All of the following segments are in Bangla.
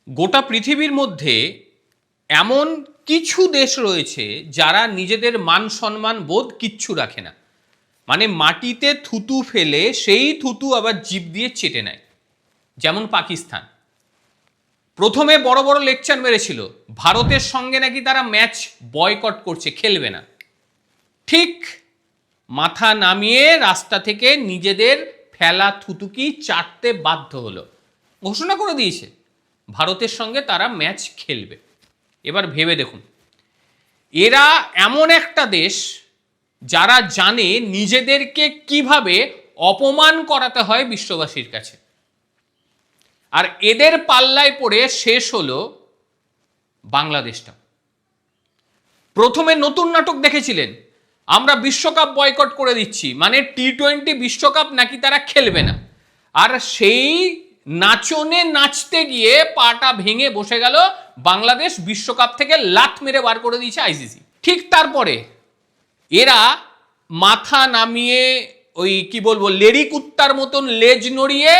গোটা পৃথিবীর মধ্যে এমন কিছু দেশ রয়েছে যারা নিজেদের মান সম্মান বোধ কিচ্ছু রাখে না, মানে মাটিতে থুতু ফেলে সেই থুতু আবার জিভ দিয়ে চেটে নেয়। যেমন পাকিস্তান প্রথমে বড় বড় লেকচার মেরেছিল ভারতের সঙ্গে নাকি তারা ম্যাচ বয়কট করছে, খেলবে না। ঠিক মাথা নামিয়ে রাস্তা থেকে নিজেদের ফেলা থুতুকি চাটতে বাধ্য হলো, ঘোষণা করে দিয়েছে ভারতের সঙ্গে তারা ম্যাচ খেলবে। এবার ভেবে দেখুন, এরা এমন একটা দেশ যারা জানে নিজেদেরকে কিভাবে অপমান করাতে হয় বিশ্ববাসীর কাছে, আর এদের পাল্লায় পড়ে শেষ হলো বাংলাদেশটা। প্রথমে নতুন নাটক দেখেছিলেন, আমরা বিশ্বকাপ বয়কট করে দিচ্ছি, মানে টি-20 বিশ্বকাপ নাকি তারা খেলবে না। আর সেই নাচনে নাচতে গিয়ে পাটা ভেঙে বসে গেল বাংলাদেশ, বিশ্বকাপ থেকে লাথ মেরে বার করে দিয়েছে আইসিসি। ঠিক তারপরে এরা মাথা নামিয়ে ওই কি বলবো লেডি কুত্তার মতন লেজ নড়িয়ে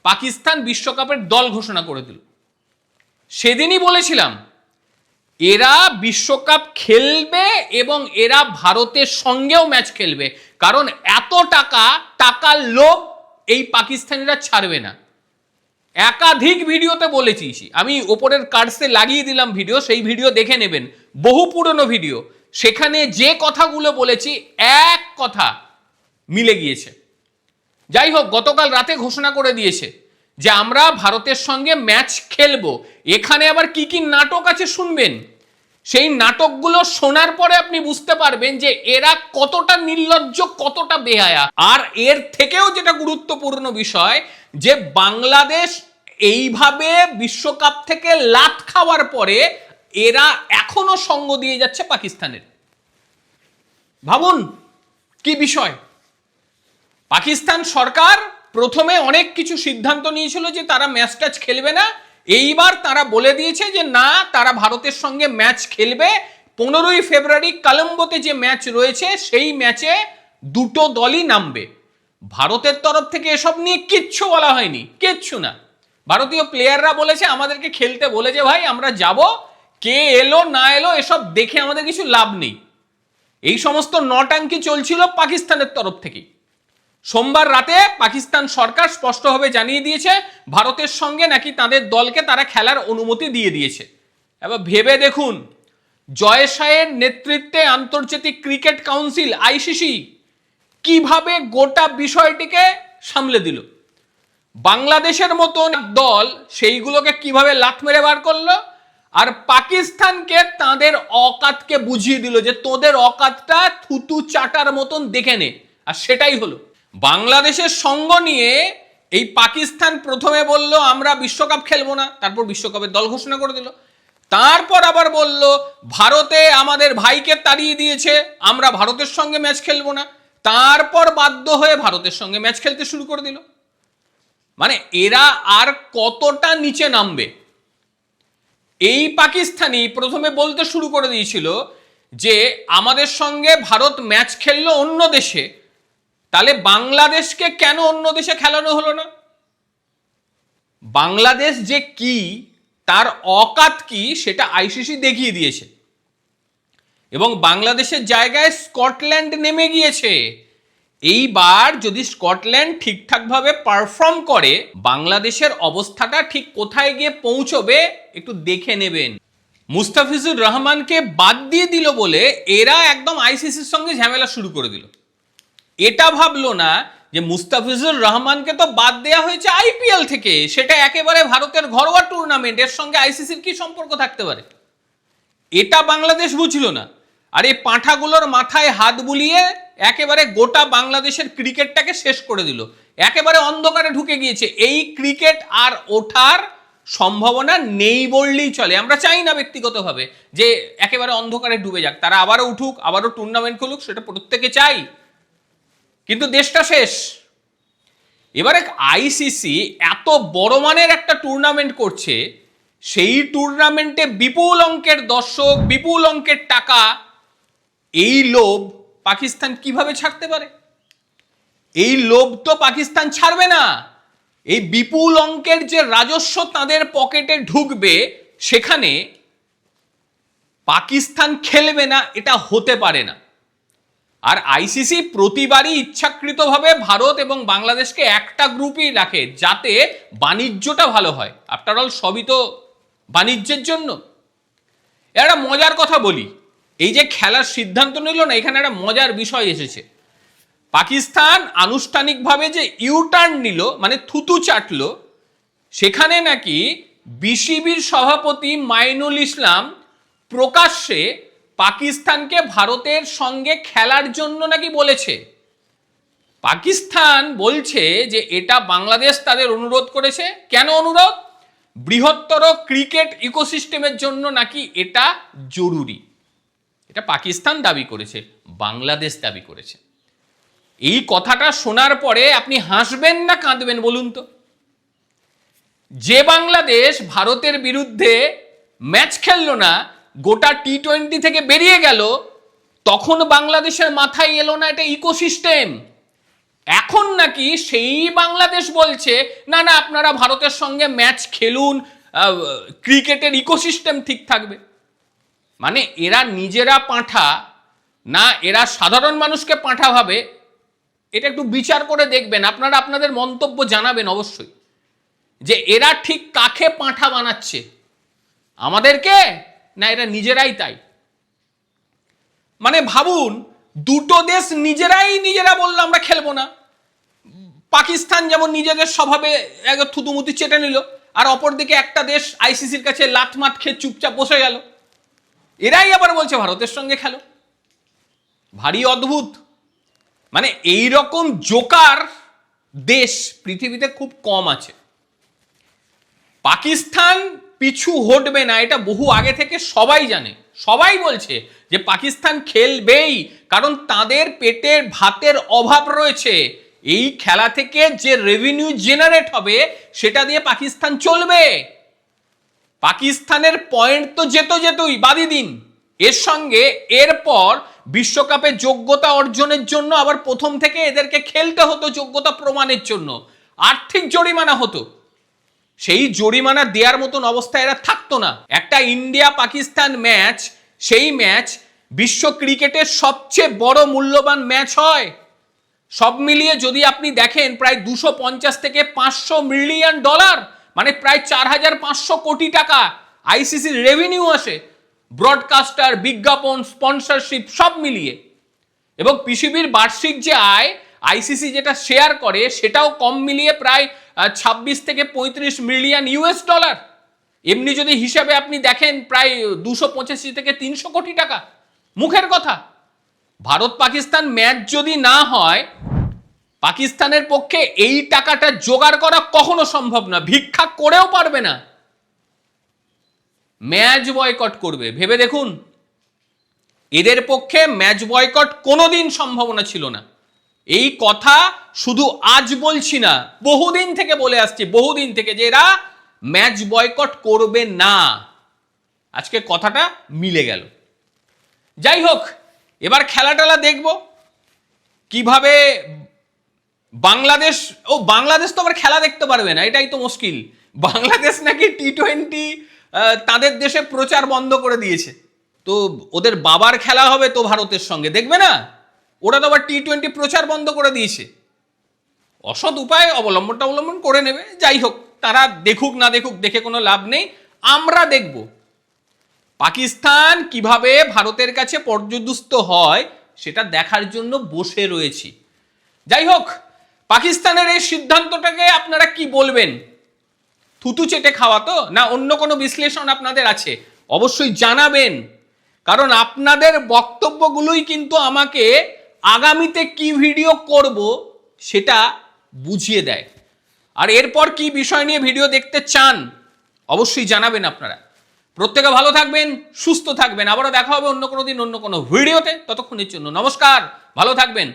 পাকিস্তান বিশ্বকাপের দল ঘোষণা করে দিল। সেদিনই বলেছিলাম এরা বিশ্বকাপ খেলবে এবং এরা ভারতের সঙ্গেও ম্যাচ খেলবে, কারণ এত টাকার লোভ এই পাকিস্তানিরা ছাড়বে না। একাধিক ভিডিওতে বলেছি, আমি ওপরের কার্ডসে লাগিয়ে দিলাম ভিডিও, সেই ভিডিও দেখে নেবেন, বহু পুরনো ভিডিও। সেখানে যে কথাগুলো বলেছি এক কথা মিলে গিয়েছে। যাই হোক, গতকাল রাতে ঘোষণা করে দিয়েছে যে আমরা ভারতের সঙ্গে ম্যাচ খেলবো। এখানে আবার কি কি নাটক আছে শুনবেন, সেই নাটকগুলো শোনার পরে আপনি বুঝতে পারবেন যে এরা কতটা নির্লজ্জ, কতটা বেহায়া। আর এর থেকেও যেটা গুরুত্বপূর্ণ বিষয়, যে বাংলাদেশ এইভাবে বিশ্বকাপ থেকে লাথ খাওয়ার পরে এরা এখনো সঙ্গ দিয়ে যাচ্ছে পাকিস্তানের। ভাবুন কি বিষয়। পাকিস্তান সরকার প্রথমে অনেক কিছু সিদ্ধান্ত নিয়েছিল যে তারা ম্যাচ ট্যাচ খেলবে না, এইবার তারা বলে দিয়েছে যে না, তারা ভারতের সঙ্গে ম্যাচ খেলবে। 15ই ফেব্রুয়ারি কলম্বোতে যে ম্যাচ রয়েছে সেই ম্যাচে দুটো দলই নামবে। ভারতের তরফ থেকে এসব নিয়ে কিচ্ছু বলা হয়নি, কিচ্ছু না। ভারতীয় প্লেয়াররা বলেছে আমাদেরকে খেলতে বলেছে ভাই, আমরা যাব, কে এলো না এলো এসব দেখে আমাদের কিছু লাভ নেই। এই সমস্ত নটাঙ্কি চলছিল পাকিস্তানের তরফ থেকে। সোমবার রাতে পাকিস্তান সরকার স্পষ্টভাবে জানিয়ে দিয়েছে ভারতের সঙ্গে নাকি তাদের দলকে তারা খেলার অনুমতি দিয়ে দিয়েছে। এবার ভেবে দেখুন, জয় শাহের নেতৃত্বে আন্তর্জাতিক ক্রিকেট কাউন্সিল আইসিসি কিভাবে গোটা বিষয়টিকে সামলে দিল। বাংলাদেশের মতন দল সেইগুলোকে কিভাবে লাথ মেরে বার করলো, আর পাকিস্তানকে তাদের অকাতকে বুঝিয়ে দিল যে তোদের অকাতটা থুতু চাটার মতন দেখে নে। আর সেটাই হলো। বাংলাদেশের সঙ্গ নিয়ে এই পাকিস্তান প্রথমে বলল আমরা বিশ্বকাপ খেলবো না, তারপর বিশ্বকাপের দল ঘোষণা করে দিল। তারপর আবার বলল ভারতে আমাদের ভাইকে তাড়িয়ে দিয়েছে, আমরা ভারতের সঙ্গে ম্যাচ খেলবো না, তারপর বাধ্য হয়ে ভারতের সঙ্গে ম্যাচ খেলতে শুরু করে দিল। মানে এরা আর কতটা নিচে নামবে। এই পাকিস্তানি প্রথমে বলতে শুরু করে দিয়েছিল যে আমাদের সঙ্গে ভারত ম্যাচ খেললো অন্য দেশে, তাহলে বাংলাদেশকে কেন অন্য দেশে খেলানো হলো না? বাংলাদেশ যে কি, তার অকাত কি, সেটা আইসিসি দেখিয়ে দিয়েছে। এবং বাংলাদেশের জায়গায় স্কটল্যান্ড নেমে গিয়েছে। এইবার যদি স্কটল্যান্ড ঠিকঠাকভাবে পারফর্ম করে, বাংলাদেশের অবস্থাটা ঠিক কোথায় গিয়ে পৌঁছবে একটু দেখে নেবেন। মুস্তাফিজুর রহমানকে বাদ দিয়ে দিল বলে এরা একদম আইসিসির সঙ্গে ঝামেলা শুরু করে দিল। এটা ভাবলো না যে মুস্তাফিজুর রহমানকে তো বাদ দেওয়া হয়েছে আইপিএল থেকে, সেটা একেবারে ভারতের ঘরোয়া টুর্নামেন্ট, এর সঙ্গে আইসিসির কি সম্পর্ক থাকতে পারে, এটা বাংলাদেশ বুঝলো না। আর এই পাঁঠাগুলোর মাথায় হাত বুলিয়ে একেবারে গোটা বাংলাদেশের ক্রিকেটটাকে শেষ করে দিল, একেবারে অন্ধকারে ঢুকে গিয়েছে। এই ক্রিকেট আর ওঠার সম্ভাবনা নেই বললেই চলে। আমরা চাই না ব্যক্তিগতভাবে যে একেবারে অন্ধকারে ডুবে যাক, তারা আবারও উঠুক, আবারও টুর্নামেন্ট খুলুক, সেটা প্রত্যেকে চাই, কিন্তু দেশটা শেষ। এবারে আইসিসি এত বড় মানের একটা টুর্নামেন্ট করছে, সেই টুর্নামেন্টে বিপুল অঙ্কের দর্শক, বিপুল অঙ্কের টাকা, এই লোভ পাকিস্তান কিভাবে ছাড়তে পারে? এই লোভ তো পাকিস্তান ছাড়বে না। এই বিপুল অঙ্কের যে রাজস্ব তাদের পকেটে ঢুকবে, সেখানে পাকিস্তান খেলবে না, এটা হতে পারে না। আর আইসিসি প্রতিবারই ইচ্ছাকৃতভাবে ভারত এবং বাংলাদেশকে একটা গ্রুপই রাখে যাতে বাণিজ্যটা ভালো হয়। আফটার অল সবই তো বাণিজ্যের জন্য। একটা মজার কথা বলি, এই যে খেলার সিদ্ধান্ত নিল না, এখানে একটা মজার বিষয় এসেছে। পাকিস্তান আনুষ্ঠানিকভাবে যে ইউটার্ন নিল, মানে থুতু চাটলো, সেখানে নাকি বিসিবির সভাপতি মাইনুল ইসলাম প্রকাশ্যে পাকিস্তানকে ভারতের সঙ্গে খেলার জন্য নাকি বলেছে। পাকিস্তান বলছে যে এটা বাংলাদেশ তাদের অনুরোধ করেছে। কেন অনুরোধ? বৃহত্তর ক্রিকেট ইকোসিস্টেমের জন্য নাকি এটা জরুরি। এটা পাকিস্তান দাবি করেছে, বাংলাদেশ দাবি করেছে। এই কথাটা শোনার পরে আপনি হাসবেন না কাঁদবেন বলুন তো? যে বাংলাদেশ ভারতের বিরুদ্ধে ম্যাচ খেললো না, গোটা টি-20 থেকে বেরিয়ে গেল, তখন বাংলাদেশের মাথায় এলো না এটা ইকোসিস্টেম। এখন নাকি সেই বাংলাদেশ বলছে না না আপনারা ভারতের সঙ্গে ম্যাচ খেলুন, ক্রিকেটের ইকোসিস্টেম ঠিক থাকবে। মানে এরা নিজেরা পাঁঠা না এরা সাধারণ মানুষকে পাঁঠা ভাবে, এটা একটু বিচার করে দেখবেন। আপনারা আপনাদের মন্তব্য জানাবেন অবশ্যই, যে এরা ঠিক কাকে পাঁঠা বানাচ্ছে, আমাদেরকে না এরা নিজেরাই তাই। মানে ভাবুন, দুটো দেশ নিজেরা বললো আমরা খেলবো না। পাকিস্তান যেমন নিজেদের স্বভাবে থুতুমুতি চেটে নিল, আর অপরদিকে একটা দেশ আইসিসির কাছে লাথমাত খেয়ে চুপচাপ বসে গেল। এরাই আবার বলছে ভারতের সঙ্গে খেলো। ভারী অদ্ভুত। মানে এই রকম জোকার দেশ পৃথিবীতে খুব কম আছে। পাকিস্তান পিছু হটবে না, এটা বহু আগে থেকে সবাই জানে। সবাই বলছে যে পাকিস্তান খেলবেই, কারণ তাদের পেটের ভাতের অভাব রয়েছে। এই খেলা থেকে যে রেভিনিউ জেনারেট হবে সেটা দিয়ে পাকিস্তান চলবে। পাকিস্তানের পয়েন্ট তো যেতই বাদই দিন, এর সঙ্গে এরপর বিশ্বকাপে যোগ্যতা অর্জনের জন্য আবার প্রথম থেকে এদেরকে খেলতে হতো, যোগ্যতা প্রমাণের জন্য আর্থিক জরিমানা হতো। সেই জরিমানা দেওয়ার মতন অবস্থায় এরা থাকতো না। একটা ইন্ডিয়া পাকিস্তান ম্যাচ, সেই ম্যাচ বিশ্ব ক্রিকেটের সবচেয়ে বড় মূল্যবান ম্যাচ হয়। সব মিলিয়ে যদি আপনি দেখেন প্রায় 250 থেকে 500 মিলিয়ন ডলার, মানে প্রায় 4500 কোটি টাকা আইসিসির রেভিনিউ আসে, ব্রডকাস্টার, বিজ্ঞাপন, স্পন্সরশিপ সব মিলিয়ে। এবং পিসিবির বার্ষিক যে আয় আইসিসি যেটা শেয়ার করে সেটাও কম মিলিয়ে প্রায় 26 থেকে 35 মিলিয়ন ইউএস ডলার। এমনি যদি হিসাবে আপনি দেখেন প্রায় 285 থেকে 300 কোটি টাকা। মুখের কথা। ভারত পাকিস্তান ম্যাচ যদি না হয়, পাকিস্তানের পক্ষে এই টাকাটা জোগাড় করা কখনো সম্ভব না, ভিক্ষা করেও পারবে না। ম্যাচ বয়কট করবে, ভেবে দেখুন। এদের পক্ষে ম্যাচ বয়কট কোনোদিন সম্ভাবনা ছিল না। এই কথা শুধু আজ বলছি না, বহুদিন থেকে বলে আসছি, বহুদিন থেকে, যে এরা ম্যাচ বয়কট করবে না। আজকে কথাটা মিলে গেল। যাই হোক, এবার খেলাটালা দেখব কিভাবে বাংলাদেশ বাংলাদেশ তো আবার খেলা দেখতে পারবে না, এটাই তো মুশকিল। বাংলাদেশ নাকি টি-20 তাদের দেশে প্রচার বন্ধ করে দিয়েছে। তো ওদের বাবার খেলা হবে তো ভারতের সঙ্গে, দেখবে না? ওরা তো আবার টি-20 প্রচার বন্ধ করে দিয়েছে। অসৎ উপায় অবলম্বন করে নেবে। যাই হোক, তারা দেখুক না দেখুক, দেখে কোনো লাভ নেই। আমরা দেখব পাকিস্তান কিভাবে ভারতের কাছে পর্যুদস্ত হয়, সেটা দেখার জন্য বসে রয়েছি। যাই হোক, পাকিস্তানের এই সিদ্ধান্তটাকে আপনারা কি বলবেন? থুতু চেটে খাওয়া তো, না অন্য কোনো বিশ্লেষণ আপনাদের আছে? অবশ্যই জানাবেন, কারণ আপনাদের বক্তব্যগুলোই কিন্তু আমাকে আগামীতে কি ভিডিও করব সেটা বুঝিয়ে দেয়। আর এরপর কি বিষয় নিয়ে ভিডিও দেখতে চান অবশ্যই জানাবেন আপনারা। প্রত্যেকে ভালো থাকবেন, সুস্থ থাকবেন। আবারও দেখা হবে অন্য কোনো দিন অন্য কোনো ভিডিওতে। ততক্ষণের জন্য নমস্কার, ভালো থাকবেন।